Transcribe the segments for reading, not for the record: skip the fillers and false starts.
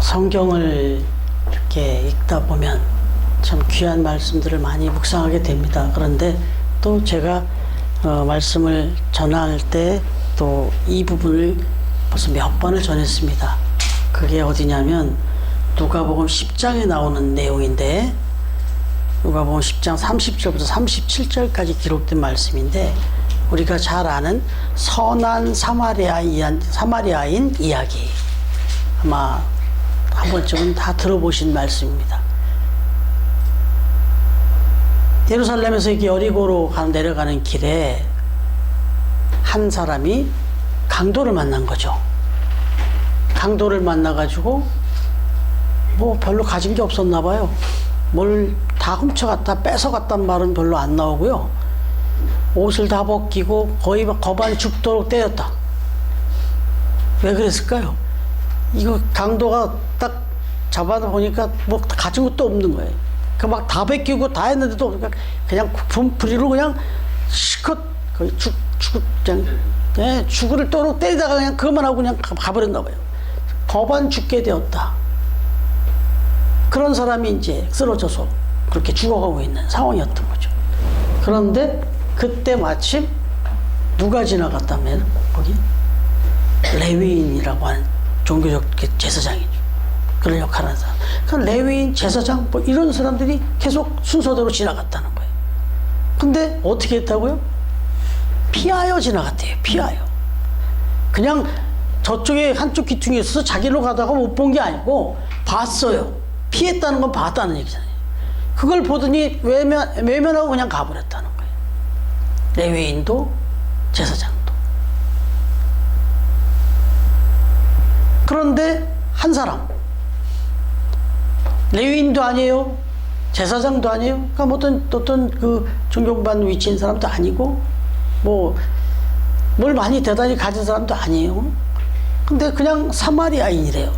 성경을 이렇게 읽다 보면 참 귀한 말씀들을 많이 묵상하게 됩니다. 그런데 또 제가 말씀을 전할 때 또 이 부분을 벌써 몇 번을 전했습니다. 그게 어디냐면 누가복음 10장에 나오는 내용인데, 누가복음 10장 30절부터 37절까지 기록된 말씀인데, 우리가 잘 아는 선한 사마리아인 이야기, 아마 한 번쯤은 다 들어보신 말씀입니다. 예루살렘에서 이렇게 여리고로 내려가는 길에 한 사람이 강도를 만난 거죠. 강도를 만나가지고 뭐 별로 가진 게 없었나 봐요. 뭘 다 훔쳐갔다 뺏어갔단 말은 별로 안 나오고요. 옷을 다 벗기고 거의 거반 죽도록 때렸다. 왜 그랬을까요? 이거 강도가 딱 잡아다 보니까 뭐 가진 것도 없는 거예요. 그 막 다 벗기고 다 했는데도 그냥 분풀이로 그냥 실컷 거의 죽을 또록 때리다가 그냥 그것만 하고 그냥 가버렸나 봐요. 거반 죽게 되었다. 그런 사람이 이제 쓰러져서 그렇게 죽어가고 있는 상황이었던 거죠. 그런데 그때 마침 누가 지나갔다면 거기 레위인이라고 하는 종교적 제사장이죠. 그런 역할을 하는 사람. 그 레위인, 제사장 뭐 이런 사람들이 계속 순서대로 지나갔다는 거예요. 근데 어떻게 했다고요? 피하여 지나갔대요. 피하여. 그냥 저쪽에 한쪽 귀퉁이에 있어서 자기로 가다가 못 본 게 아니고 봤어요. 피했다는 건 봤다는 얘기잖아요. 그걸 보더니 외면하고 그냥 가버렸다는 거예요. 레위인도 제사장도. 그런데 한 사람, 레위인도 아니에요, 제사장도 아니에요, 그러니까 어떤 그 존경받는 위치에 있는 사람도 아니고 뭐 뭘 많이 대단히 가진 사람도 아니에요. 근데 그냥 사마리아인이래요.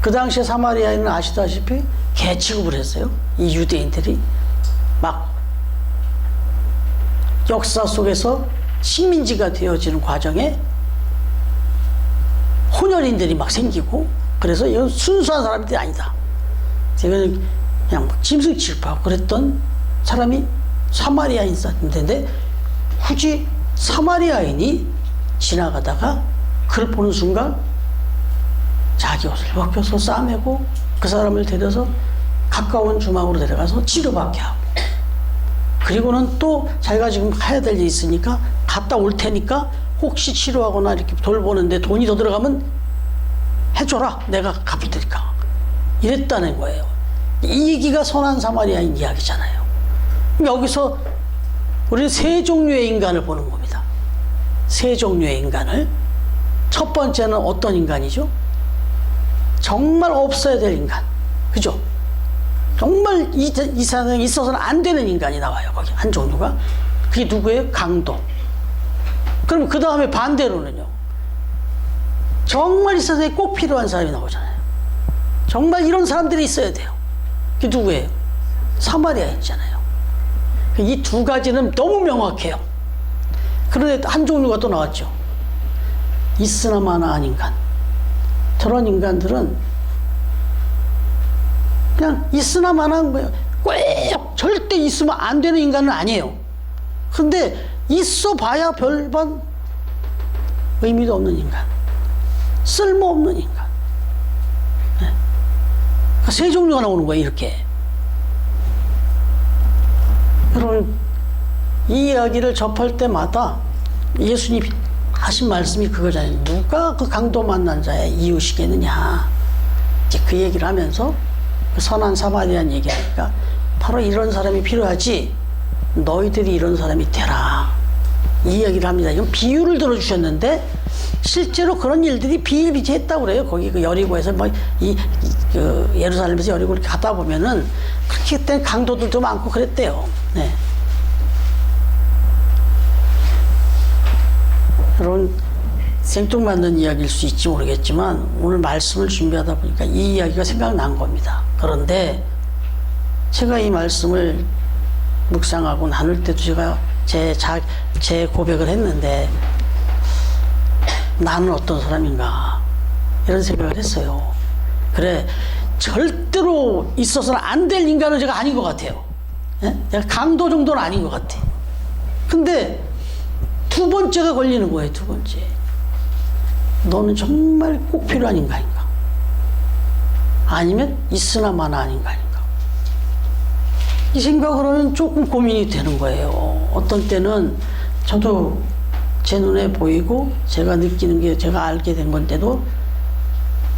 그 당시에 사마리아인은 아시다시피 개 취급을 했어요. 이 유대인들이 막 역사 속에서 식민지가 되어지는 과정에 혼혈인들이 막 생기고, 그래서 이건 순수한 사람들이 아니다. 이거는 그냥 막 짐승 취급하고 그랬던 사람이 사마리아인인데, 굳이 사마리아인이 지나가다가 그를 보는 순간 자기 옷을 벗겨서 싸매고 그 사람을 데려서 가까운 주막으로 데려가서 치료받게 하고, 그리고는 또 자기가 지금 해야 될 일이 있으니까 갔다 올 테니까 혹시 치료하거나 이렇게 돌보는데 돈이 더 들어가면 해줘라, 내가 갚을 테니까, 이랬다는 거예요. 이 얘기가 선한 사마리아인 이야기잖아요. 여기서 우리는 세 종류의 인간을 보는 겁니다. 세 종류의 인간을. 첫 번째는 어떤 인간이죠? 정말 없어야 될 인간, 그죠? 정말 이 세상에 있어서는 안 되는 인간이 나와요. 거기 한 종류가. 그게 누구예요? 강도. 그럼 그 다음에 반대로는요, 정말 이 세상에 꼭 필요한 사람이 나오잖아요. 정말 이런 사람들이 있어야 돼요. 그게 누구예요? 사마리아인이잖아요. 이 두 가지는 너무 명확해요. 그런데 한 종류가 또 나왔죠. 있으나 마나한 인간. 저런 인간들은 그냥 있으나 마나한 거예요. 꼭 절대 있으면 안 되는 인간은 아니에요. 근데 있어 봐야 별반 의미도 없는 인간, 쓸모없는 인간. 네. 그러니까 세 종류가 나오는 거예요, 이렇게. 여러분, 이 이야기를 접할 때마다 예수님이 하신 말씀이 그거잖아요. 누가 그 강도 만난 자의 이웃이겠느냐. 이제 그 얘기를 하면서 그 선한 사마리아인 얘기하니까 바로 이런 사람이 필요하지, 너희들이 이런 사람이 되라, 이 이야기를 합니다. 이건 비유를 들어주셨는데 실제로 그런 일들이 비일비재했다고 그래요. 거기 그 여리고에서 그 예루살렘에서 여리고 이렇게 가다 보면은 그렇게 된 강도들도 많고 그랬대요. 네. 여러분, 생뚱맞는 이야기일 수 있지 모르겠지만 오늘 말씀을 준비하다 보니까 이 이야기가 생각난 겁니다. 그런데 제가 이 말씀을 묵상하고 나눌 때도 제가 제 고백을 했는데, 나는 어떤 사람인가 이런 생각을 했어요. 그래, 절대로 있어서는 안 될 인간은 제가 아닌 것 같아요. 예? 내가 강도 정도는 아닌 것 같아. 근데 두 번째가 걸리는 거예요. 두 번째, 너는 정말 꼭 필요한 인간인가? 아니면 있으나 마나 한 인간인가? 이 생각을 하면 조금 고민이 되는 거예요. 어떤 때는 저도 제 눈에 보이고 제가 느끼는 게 제가 알게 된 건데도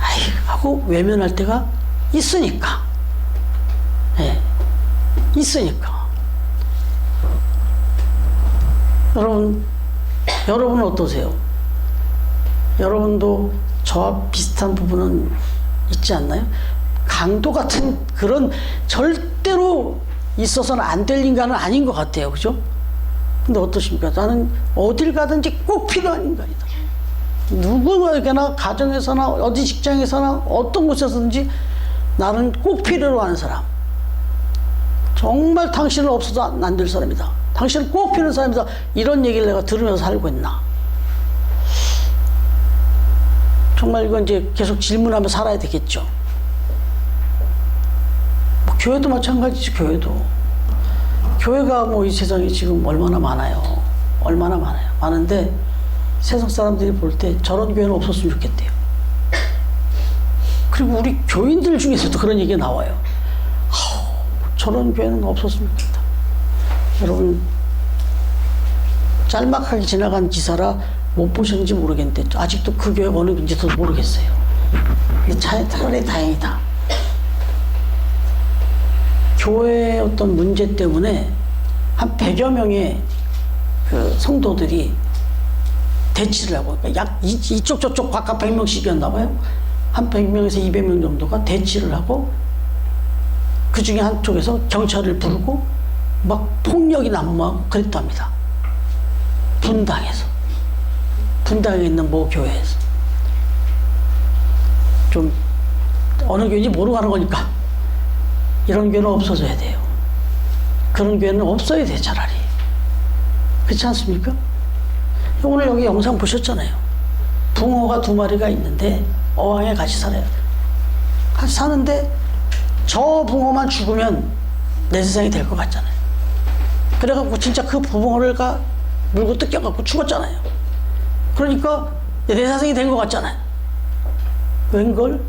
아이 하고 외면할 때가 있으니까. 예, 있으니까. 여러분은 어떠세요? 여러분도 저와 비슷한 부분은 있지 않나요? 강도 같은 그런 절대로 있어서는 안 될 인간은 아닌 것 같아요. 그죠? 근데 어떠십니까? 나는 어딜 가든지 꼭 필요한 인간이다. 누구에게나 가정에서나 어디 직장에서나 어떤 곳에서든지 나는 꼭 필요로 하는 사람. 정말 당신은 없어도 안 될 사람이다. 당신은 꼭 필요한 사람이다. 이런 얘기를 내가 들으면서 살고 있나? 정말 이건 이제 계속 질문하며 살아야 되겠죠. 뭐 교회도 마찬가지지. 교회가 뭐 이 세상에 지금 얼마나 많아요. 얼마나 많아요. 많은데 세상 사람들이 볼 때 저런 교회는 없었으면 좋겠대요. 그리고 우리 교인들 중에서도 그런 얘기가 나와요. 저런 교회는 없었으면 좋겠다. 여러분, 짤막하게 지나간 기사라 못 보셨는지 모르겠는데 아직도 그 교회가 어느 건지도 모르겠어요. 근데 차라리 다행이다. 교회의 어떤 문제 때문에 한 100여 명의 그 성도들이 대치를 하고, 그러니까 약 이쪽 저쪽 각각 100명씩이었나 봐요. 한 100명에서 200명 정도가 대치를 하고 그 중에 한쪽에서 경찰을 부르고 막 폭력이 난무하고 그랬답니다. 분당에 있는 모 교회에서. 좀 어느 교회인지 모르고 하는 거니까 이런 교회는 없어져야 돼요. 그런 교회는 없어야 돼, 차라리. 그렇지 않습니까? 오늘 여기 영상 보셨잖아요. 붕어가 2마리가 있는데 어항에 같이 살아요. 같이 사는데 저 붕어만 죽으면 내 세상이 될 것 같잖아요. 그래갖고 진짜 그 붕어가 물고 뜯겨갖고 죽었잖아요. 그러니까 내 세상이 된 것 같잖아요. 웬걸?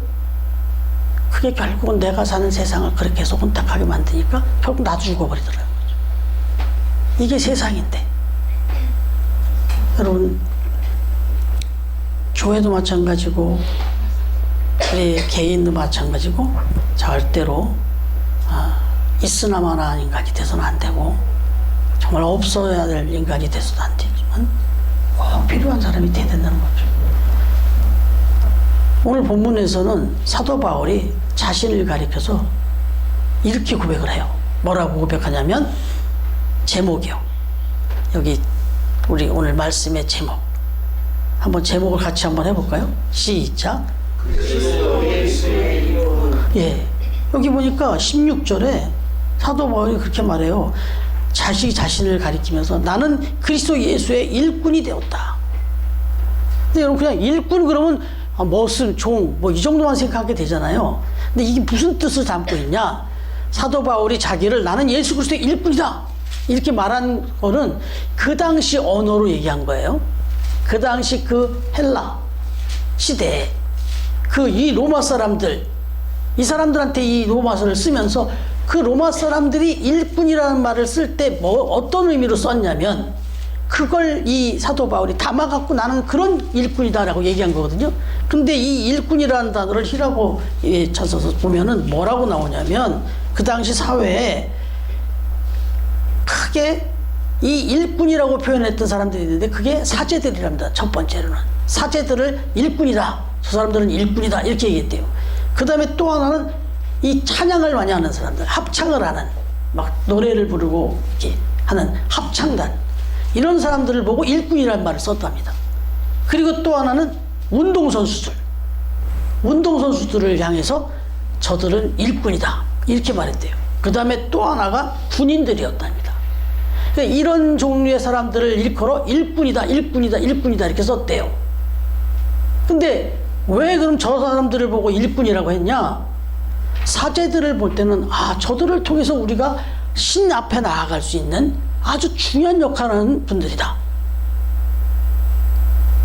그게 결국은 내가 사는 세상을 그렇게 소곤탁하게 만드니까 결국 나도 죽어버리더라고요. 이게 세상인데. 여러분, 교회도 마찬가지고 우리 개인도 마찬가지고 절대로 있으나 마나 한 인간이 돼서는 안 되고 정말 없어야 될 인간이 돼서도 안 되지만 꼭 필요한 사람이 돼야 된다는 거죠. 오늘 본문에서는 사도 바울이 자신을 가리켜서 이렇게 고백을 해요. 뭐라고 고백하냐면, 제목이요. 여기 우리 오늘 말씀의 제목. 한번 제목을 같이 한번 해볼까요? 시작. 예. 여기 보니까 16절에 사도 바울이 그렇게 말해요. 자신을 가리키면서 나는 그리스도 예수의 일꾼이 되었다. 근데 여러분, 그냥 일꾼 그러면 머슴, 종, 뭐 이 정도만 생각하게 되잖아요. 근데 이게 무슨 뜻을 담고 있냐? 사도 바울이 자기를 나는 예수 그리스도의 일꾼이다 이렇게 말한 거는 그 당시 언어로 얘기한 거예요. 그 당시 그 헬라 시대에 이 로마 사람들, 이 사람들한테 이 로마서를 쓰면서 그 로마 사람들이 일꾼이라는 말을 쓸 때 어떤 의미로 썼냐면 그걸 이 사도 바울이 담아갖고 나는 그런 일꾼이다라고 얘기한 거거든요. 근데 이 일꾼이라는 단어를 히라보에 찾아서 보면은 뭐라고 나오냐면 그 당시 사회에 크게 이 일꾼이라고 표현했던 사람들이 있는데 그게 사제들이랍니다. 첫 번째로는 사제들을 일꾼이다, 저 사람들은 일꾼이다 이렇게 얘기했대요. 그 다음에 또 하나는 이 찬양을 많이 하는 사람들, 합창을 하는, 막 노래를 부르고 이렇게 하는 합창단, 이런 사람들을 보고 일꾼이라는 말을 썼답니다. 그리고 또 하나는 운동선수들을 향해서 저들은 일꾼이다 이렇게 말했대요. 그 다음에 또 하나가 군인들이었답니다. 그러니까 이런 종류의 사람들을 일컬어 일꾼이다 이렇게 썼대요. 근데 왜 그럼 저 사람들을 보고 일꾼이라고 했냐? 사제들을 볼 때는 저들을 통해서 우리가 신 앞에 나아갈 수 있는 아주 중요한 역할을 하는 분들이다.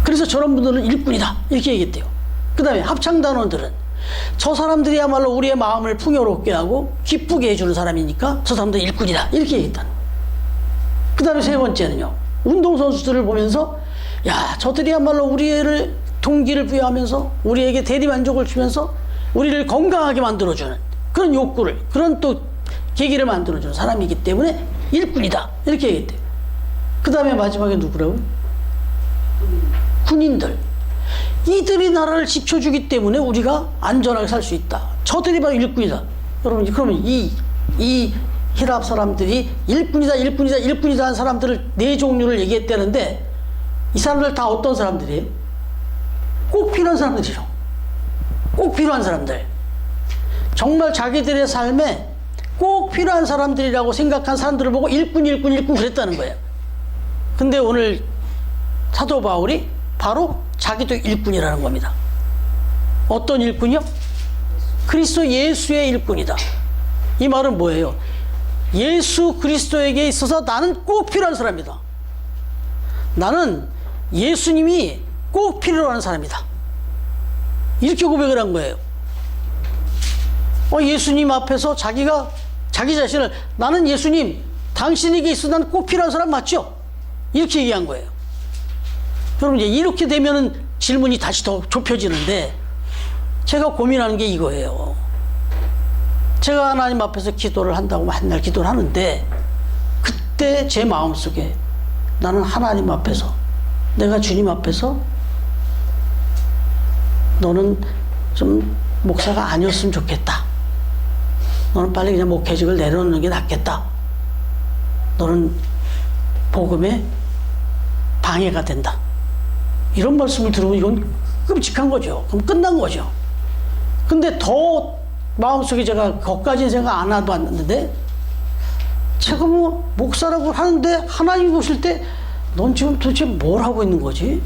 그래서 저런 분들은 일꾼이다. 이렇게 얘기했대요. 그 다음에 합창단원들은 저 사람들이야말로 우리의 마음을 풍요롭게 하고 기쁘게 해주는 사람이니까 저 사람들은 일꾼이다. 이렇게 얘기했다. 그 다음에 세 번째는요. 운동선수들을 보면서 저들이야말로 우리를 동기를 부여하면서 우리에게 대리만족을 주면서 우리를 건강하게 만들어주는 그런 욕구를, 그런 또 계기를 만들어주는 사람이기 때문에 일꾼이다. 이렇게 얘기했대요. 그 다음에 마지막에 누구라고요? 군인들. 이들이 나라를 지켜주기 때문에 우리가 안전하게 살 수 있다. 저들이 바로 일꾼이다. 여러분, 그러면 이 히랍 사람들이 일꾼이다 하는 사람들을 네 종류를 얘기했다는데 이 사람들 다 어떤 사람들이에요? 꼭 필요한 사람들이죠. 꼭 필요한 사람들. 정말 자기들의 삶에 꼭 필요한 사람들이라고 생각한 사람들을 보고 일꾼 그랬다는 거예요. 근데 오늘 사도 바울이 바로 자기도 일꾼이라는 겁니다. 어떤 일꾼이요? 그리스도 예수의 일꾼이다. 이 말은 뭐예요? 예수 그리스도에게 있어서 나는 꼭 필요한 사람이다. 나는 예수님이 꼭 필요한 사람이다. 이렇게 고백을 한 거예요. 예수님 앞에서 자기 자신을 나는 예수님, 당신에게 있어 난 꼭 필요한 사람 맞죠? 이렇게 얘기한 거예요. 여러분, 이제 이렇게 되면은 질문이 다시 더 좁혀지는데 제가 고민하는 게 이거예요. 제가 하나님 앞에서 기도를 한다고 맨날 기도를 하는데 그때 제 마음속에 나는 하나님 앞에서, 내가 주님 앞에서 너는 좀 목사가 아니었으면 좋겠다. 너는 빨리 그냥 목회직을 내려놓는 게 낫겠다. 너는 복음에 방해가 된다. 이런 말씀을 들으면 이건 끔찍한 거죠. 그럼 끝난 거죠. 근데 더 마음속에 제가 거기까지는 생각 안 하도 않는데 제가 뭐 목사라고 하는데 하나님 보실 때 넌 지금 도대체 뭘 하고 있는 거지?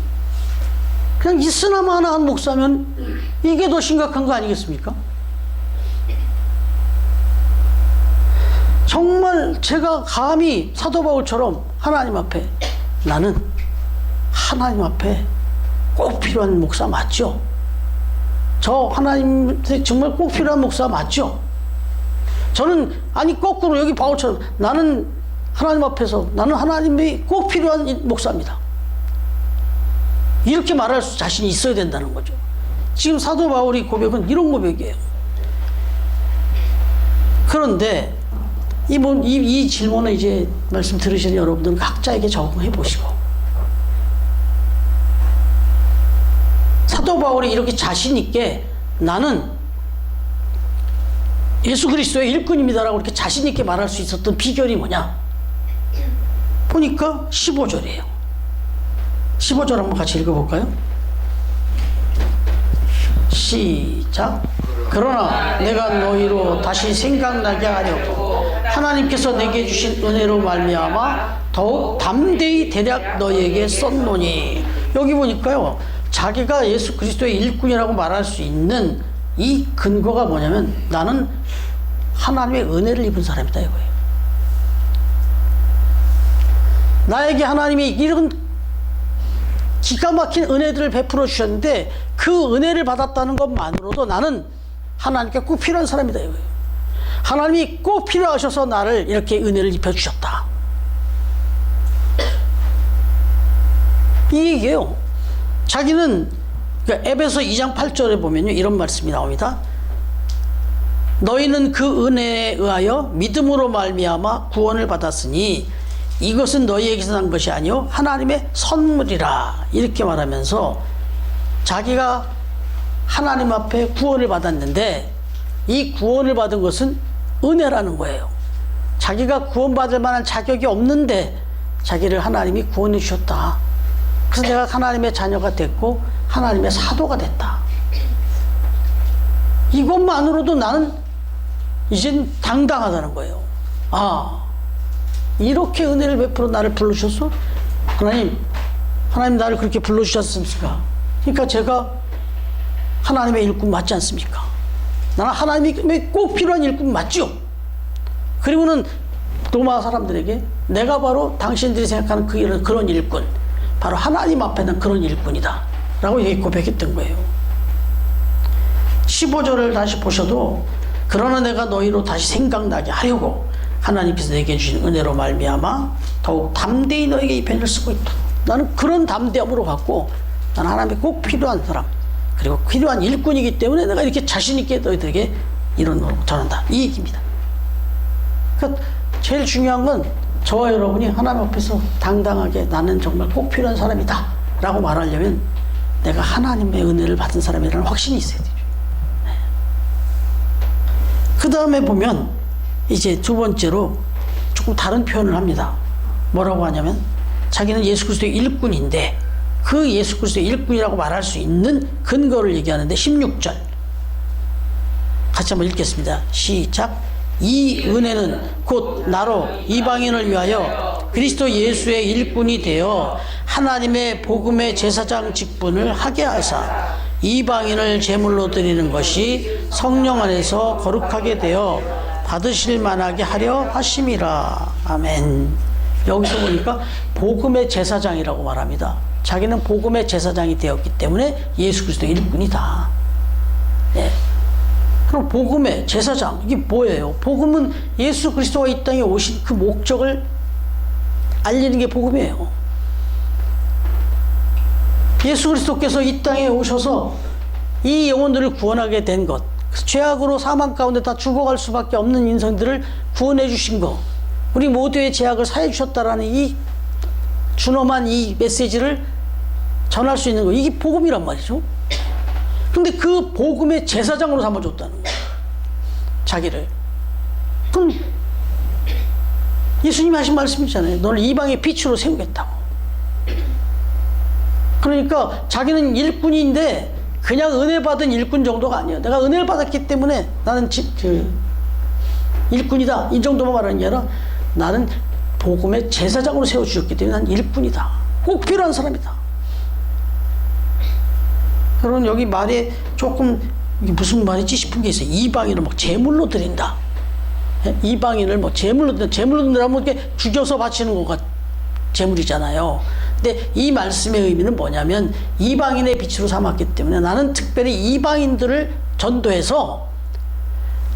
그냥 있으나마나 한 목사면 이게 더 심각한 거 아니겠습니까? 정말 제가 감히 사도 바울처럼 하나님 앞에 나는 하나님 앞에 꼭 필요한 목사 맞죠? 저 하나님한테 정말 꼭 필요한 목사 맞죠? 저는 거꾸로 여기 바울처럼 나는 하나님 앞에서 나는 하나님이 꼭 필요한 목사입니다. 이렇게 말할 수 자신이 있어야 된다는 거죠. 지금 사도 바울이 고백은 이런 고백이에요. 그런데 이 질문을 이제 말씀 들으시는 여러분들은 각자에게 적응해 보시고 사도 바울이 이렇게 자신 있게 나는 예수 그리스도의 일꾼입니다라고 이렇게 자신 있게 말할 수 있었던 비결이 뭐냐? 보니까 15절이에요. 15절 한번 같이 읽어볼까요? 시작. 그러나 내가 너희로 다시 생각나게 하려고 하나님께서 내게 주신 은혜로 말미암아 더욱 담대히 대략 너희에게 썼노니. 여기 보니까요, 자기가 예수 그리스도의 일꾼이라고 말할 수 있는 이 근거가 뭐냐면 나는 하나님의 은혜를 입은 사람이다 이거예요. 나에게 하나님이 이런 기가 막힌 은혜들을 베풀어 주셨는데 그 은혜를 받았다는 것만으로도 나는 하나님께 꼭 필요한 사람이다 이거예요. 하나님이 꼭 필요하셔서 나를 이렇게 은혜를 입혀 주셨다. 이 얘기예요. 자기는 에베소 2장 8절에 보면요, 이런 말씀이 나옵니다. 너희는 그 은혜에 의하여 믿음으로 말미암아 구원을 받았으니 이것은 너희에게서 난 것이 아니요 하나님의 선물이라. 이렇게 말하면서 자기가 하나님 앞에 구원을 받았는데 이 구원을 받은 것은 은혜라는 거예요. 자기가 구원받을 만한 자격이 없는데 자기를 하나님이 구원해 주셨다. 그래서 내가 하나님의 자녀가 됐고 하나님의 사도가 됐다. 이것만으로도 나는 이젠 당당하다는 거예요. 이렇게 은혜를 베풀어 나를 불러주셨어? 하나님 나를 그렇게 불러주셨습니까? 그러니까 제가 하나님의 일꾼 맞지 않습니까? 나는 하나님이 꼭 필요한 일꾼 맞죠? 그리고는 로마 사람들에게 내가 바로 당신들이 생각하는 그런 일꾼, 바로 하나님 앞에는 그런 일꾼이다 라고 이렇게 고백했던 거예요. 15절을 다시 보셔도 그러나 내가 너희로 다시 생각나게 하려고 하나님께서 내게 주신 은혜로 말미암아 더욱 담대히 너에게 이 펜을 쓰고 있다. 나는 그런 담대함으로 갖고 나는 하나님이 꼭 필요한 사람, 그리고 필요한 일꾼이기 때문에 내가 이렇게 자신 있게 너희들에게 이런 걸 전한다, 이 얘기입니다. 그러니까 제일 중요한 건 저와 여러분이 하나님 앞에서 당당하게 나는 정말 꼭 필요한 사람이다 라고 말하려면 내가 하나님의 은혜를 받은 사람이라는 확신이 있어야 되죠. 네. 그 다음에 보면 이제 두 번째로 조금 다른 표현을 합니다. 뭐라고 하냐면 자기는 예수 그리스도의 일꾼인데 그 예수 그리스도의 일꾼이라고 말할 수 있는 근거를 얘기하는데 16절 같이 한번 읽겠습니다. 시작. 이 은혜는 곧 나로 이방인을 위하여 그리스도 예수의 일꾼이 되어 하나님의 복음의 제사장 직분을 하게 하사 이방인을 제물로 드리는 것이 성령 안에서 거룩하게 되어 받으실 만하게 하려 하심이라. 아멘. 여기서 보니까 복음의 제사장이라고 말합니다. 자기는 복음의 제사장이 되었기 때문에 예수 그리스도의 일꾼이다. 네. 그럼 복음의 제사장, 이게 뭐예요? 복음은 예수 그리스도가 이 땅에 오신 그 목적을 알리는 게 복음이에요. 예수 그리스도께서 이 땅에 오셔서 이 영혼들을 구원하게 된 것, 죄악으로 사망 가운데 다 죽어갈 수밖에 없는 인생들을 구원해 주신 것, 우리 모두의 죄악을 사해 주셨다라는 이 준엄한 이 메시지를 전할 수 있는 거, 이게 복음이란 말이죠. 근데 그 복음의 제사장으로 삼아줬다는 거예요. 자기를. 그럼 예수님이 하신 말씀이잖아요. 너를 이방의 빛으로 세우겠다고. 그러니까 자기는 일꾼인데 그냥 은혜 받은 일꾼 정도가 아니에요. 내가 은혜를 받았기 때문에 나는 일꾼이다, 이 정도만 말하는 게 아니라 나는 복음의 제사장으로 세워주셨기 때문에 난 일꾼이다, 꼭 필요한 사람이다. 여러분 여기 말에 조금 이게 무슨 말이지 싶은 게 있어요. 이방인을 막 제물로 드린다. 이방인을 뭐 제물로 드린다면 이렇게 죽여서 바치는 거가 제물이잖아요. 근데 이 말씀의 의미는 뭐냐면 이방인의 빛으로 삼았기 때문에 나는 특별히 이방인들을 전도해서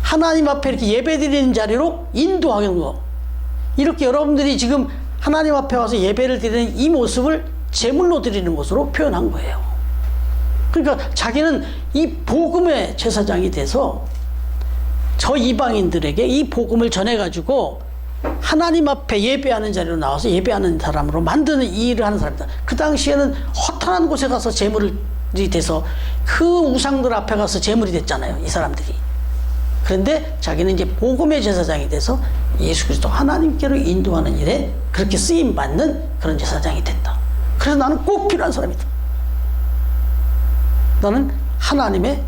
하나님 앞에 이렇게 예배드리는 자리로 인도하는 거. 이렇게 여러분들이 지금 하나님 앞에 와서 예배를 드리는 이 모습을 제물로 드리는 것으로 표현한 거예요. 그러니까 자기는 이 복음의 제사장이 돼서 저 이방인들에게 이 복음을 전해가지고 하나님 앞에 예배하는 자리로 나와서 예배하는 사람으로 만드는 이 일을 하는 사람이다. 그 당시에는 허탄한 곳에 가서 제물이 돼서 그 우상들 앞에 가서 제물이 됐잖아요, 이 사람들이. 그런데 자기는 이제 복음의 제사장이 돼서 예수 그리스도 하나님께로 인도하는 일에 그렇게 쓰임받는 그런 제사장이 됐다. 그래서 나는 꼭 필요한 사람이다. 나는 하나님의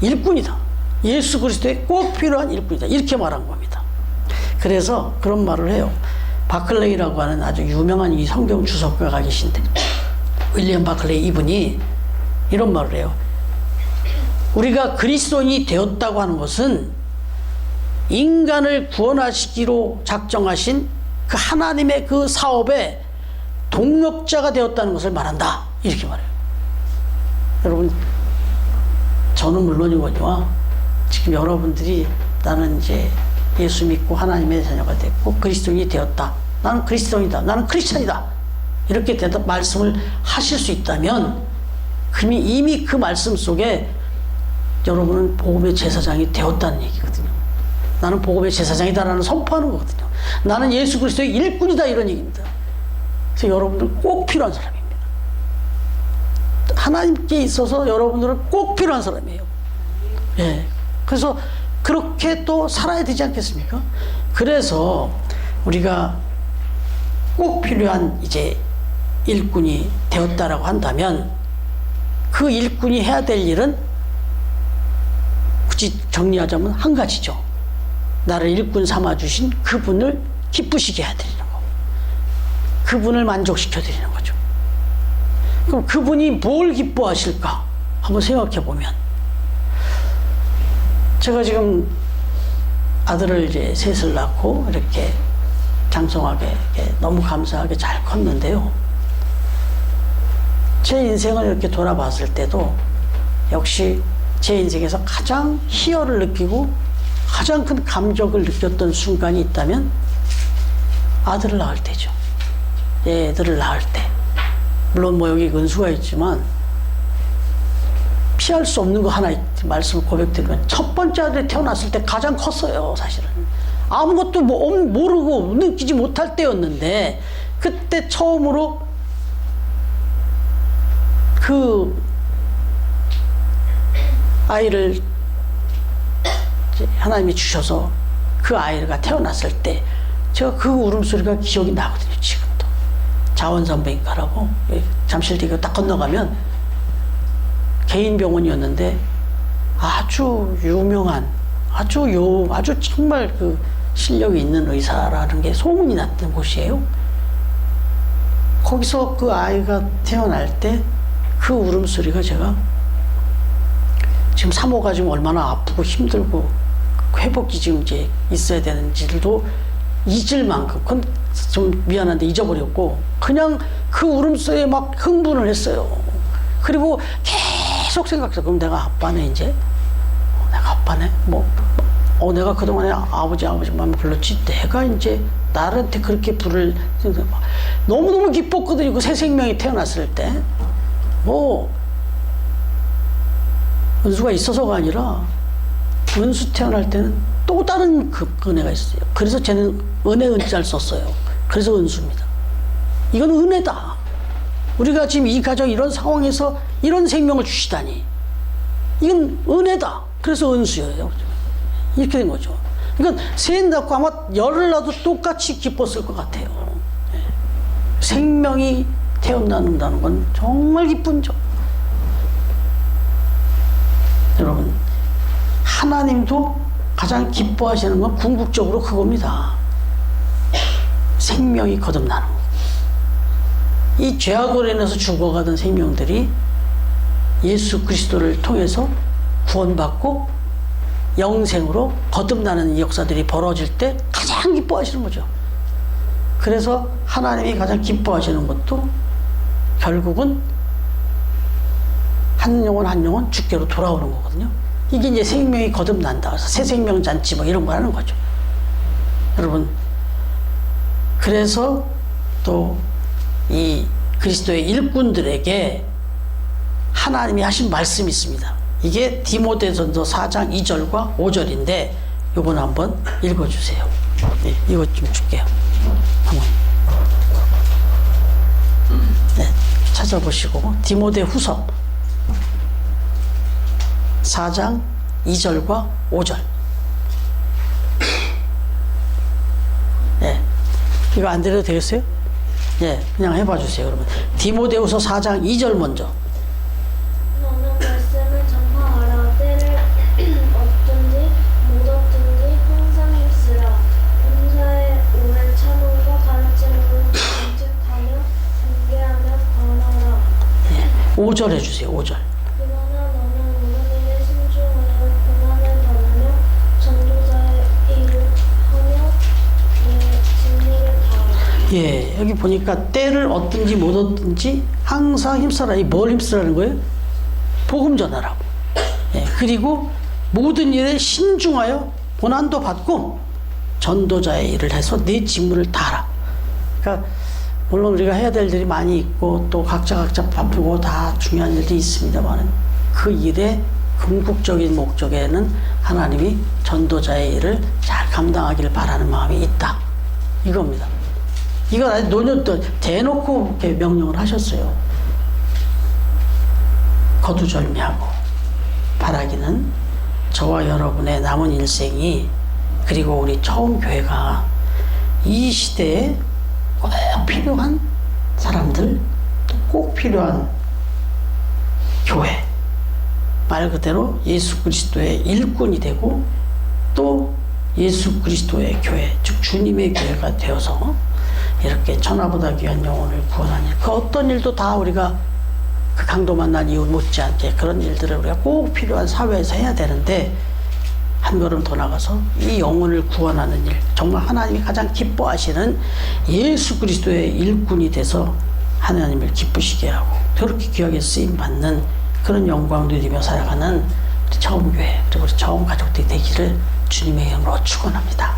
일꾼이다. 예수 그리스도의 꼭 필요한 일꾼이다. 이렇게 말한 겁니다. 그래서 그런 말을 해요. 바클레이라고 하는 아주 유명한 이 성경 주석가가 계신데, 윌리엄 바클레이 이분이 이런 말을 해요. 우리가 그리스도인이 되었다고 하는 것은 인간을 구원하시기로 작정하신 그 하나님의 그 사업의 동력자가 되었다는 것을 말한다. 이렇게 말해요. 여러분, 저는 물론이거니와 지금 여러분들이 나는 이제 예수 믿고 하나님의 자녀가 됐고 그리스도인이 되었다. 나는 그리스도인이다. 나는 크리스찬이다. 이렇게 말씀을 하실 수 있다면 이미 그 말씀 속에 여러분은 복음의 제사장이 되었다는 얘기거든요. 나는 복음의 제사장이다라는 선포하는 거거든요. 나는 예수 그리스도의 일꾼이다, 이런 얘기입니다. 그래서 여러분들은 꼭 필요한 사람입니다. 하나님께 있어서 여러분들은 꼭 필요한 사람이에요. 예. 그래서 그렇게 또 살아야 되지 않겠습니까? 그래서 우리가 꼭 필요한 이제 일꾼이 되었다라고 한다면 그 일꾼이 해야 될 일은 굳이 정리하자면 한 가지죠. 나를 일꾼 삼아주신 그분을 기쁘시게 해드리는 거. 그분을 만족시켜드리는 거죠. 그럼 그분이 뭘 기뻐하실까? 한번 생각해 보면, 제가 지금 아들을 이제 셋을 낳고 이렇게 장성하게 이렇게 너무 감사하게 잘 컸는데요. 제 인생을 이렇게 돌아봤을 때도 역시 제 인생에서 가장 희열을 느끼고 가장 큰 감격을 느꼈던 순간이 있다면 아들을 낳을 때죠. 애들을 낳을 때. 물론 뭐 여기 은수가 있지만 피할 수 없는 거 하나 말씀을 고백드리면, 첫 번째 아들이 태어났을 때 가장 컸어요. 사실은 아무것도 모르고 느끼지 못할 때였는데, 그때 처음으로 그 아이를 하나님이 주셔서 그 아이가 태어났을 때 제가 그 울음소리가 기억이 나거든요. 지금도 자원산부인과라고 잠실대교 딱 건너가면 개인 병원이었는데 아주 유명한 아주 정말 그 실력이 있는 의사라는 게 소문이 났던 곳이에요. 거기서 그 아이가 태어날 때 그 울음소리가, 제가 지금 사모가 지금 얼마나 아프고 힘들고 회복이 지금 이제 있어야 되는지도 잊을 만큼, 그건 좀 미안한데 잊어버렸고, 그냥 그 울음소리에 막 흥분을 했어요. 그리고 계속 생각했어. 그럼 내가 아빠네, 이제? 내가 아빠네? 내가 그동안에 아버지만 불렀지, 내가 이제 나한테 그렇게 부를, 너무너무 기뻤거든요. 그 새 생명이 태어났을 때. 은수가 있어서가 아니라, 은수 태어날 때는 또 다른 그 은혜가 있어요. 그래서 쟤는 은자를 썼어요. 그래서 은수입니다. 이건 은혜다. 우리가 지금 이 가정 이런 상황에서 이런 생명을 주시다니, 이건 은혜다. 그래서 은수예요. 이렇게 된 거죠. 그러니까 셋 낳고 아마 열을 낳아도 똑같이 기뻤을 것 같아요. 생명이 태어난다는 건 정말 기쁜 점. 여러분, 하나님도 가장 기뻐하시는 건 궁극적으로 그겁니다. 생명이 거듭나는 거. 이 죄악으로 인해서 죽어가던 생명들이 예수 그리스도를 통해서 구원받고 영생으로 거듭나는 이 역사들이 벌어질 때 가장 기뻐하시는 거죠. 그래서 하나님이 가장 기뻐하시는 것도 결국은 한 영혼 주께로 돌아오는 거거든요. 이게 이제 생명이 거듭난다. 그래서 새 생명 잔치 이런 거 하는 거죠. 여러분, 그래서 또 이 그리스도의 일꾼들에게 하나님이 하신 말씀이 있습니다. 이게 디모데전서 4장 2절과 5절인데 요건 한번 읽어주세요. 네, 이것 좀 줄게요. 한번. 네, 찾아보시고 디모데 후서 4장 2절과 5절. 네, 이거 안 드려도 되겠어요? 네, 그냥 해봐 주세요. 그러면 디모데후서 4장 2절 먼저. 너는 말씀을 전파하라. 때를 얻든지 못 얻든지 항상 힘쓰라. 봉사에 오래 참음과 가르침으로 정직하며 분개하며 권하라. 네, 5절 해주세요. 5절. 그러나 너는 모든 일에 신중하여 고난을 받으며 전도자의 일을 하며 내 진리를 다하라. 예, 여기 보니까 때를 얻든지 못 얻든지 항상 힘쓰라. 이 뭘 힘쓰라는 거예요? 복음 전하라고. 예, 그리고 모든 일에 신중하여 고난도 받고 전도자의 일을 해서 내 직무를 다하라. 그러니까 물론 우리가 해야 될 일이 많이 있고 또 각자 바쁘고 다 중요한 일이 있습니다만, 그 일의 궁극적인 목적에는 하나님이 전도자의 일을 잘 감당하기를 바라는 마음이 있다. 이겁니다. 이건 아주 노년도 대놓고 이렇게 명령을 하셨어요. 거두절미하고 바라기는 저와 여러분의 남은 일생이, 그리고 우리 처음 교회가 이 시대에 꼭 필요한 사람들, 또 꼭 필요한 교회, 말 그대로 예수 그리스도의 일꾼이 되고 또 예수 그리스도의 교회, 즉 주님의 교회가 되어서 이렇게 천하보다 귀한 영혼을 구원하는 일, 그 어떤 일도 다 우리가 그 강도 만난 이후 못지않게 그런 일들을 우리가 꼭 필요한 사회에서 해야 되는데 한 걸음 더 나가서 이 영혼을 구원하는 일, 정말 하나님이 가장 기뻐하시는 예수 그리스도의 일꾼이 돼서 하나님을 기쁘시게 하고 그렇게 귀하게 쓰임받는 그런 영광 누리며 살아가는 우리 처음교회 그리고 우리 처음 가족들이 되기를 주님의 이름으로 축원합니다.